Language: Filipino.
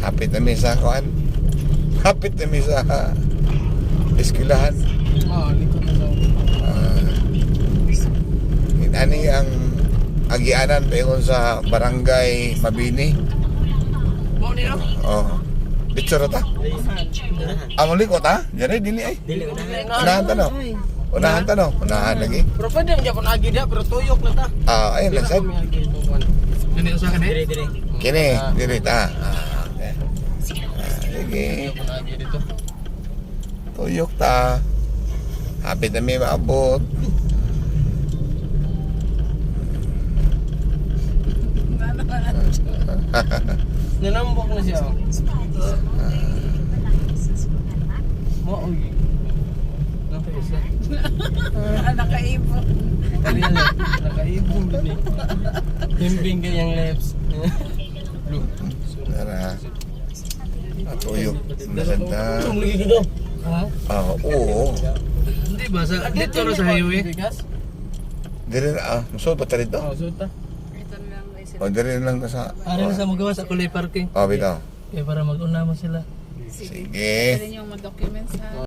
Hapit na mi sa kuan. Hapit na mi sa eskwelahan. Likod na daw. Ani ang agianan paingon sa barangay Mabini. Mo ni no? Oh. Dito ra ta. Amo liko ta? Jare dili ay. Dili Unahan ta no. Unahan lagi. Pero pwede mo Japon agi dia pero tuyok na ta. Ayun lang sad. Ini usaha kan Dire dire. Kini, dili ta. Okay. Sige. Japon agi dito. Tuyok ta. Hapit na may maabot. Nanambok na siya. Mo uy. Isa. Nakaibo. Nakaibo din eh. Himbing kayang lips. Tara. Tuyok. Nasad na. Ha? Oo. Hindi ba sa dito na sa highway? Dire muso pa ta dito. Suta. Ito na lang guys. O dire lang ta sa. Ari na sa magawa sa kulay parking. Oh, bitaw. Kaya para mag-una mo sila. Sige. Pwede nyo mag-documents ha.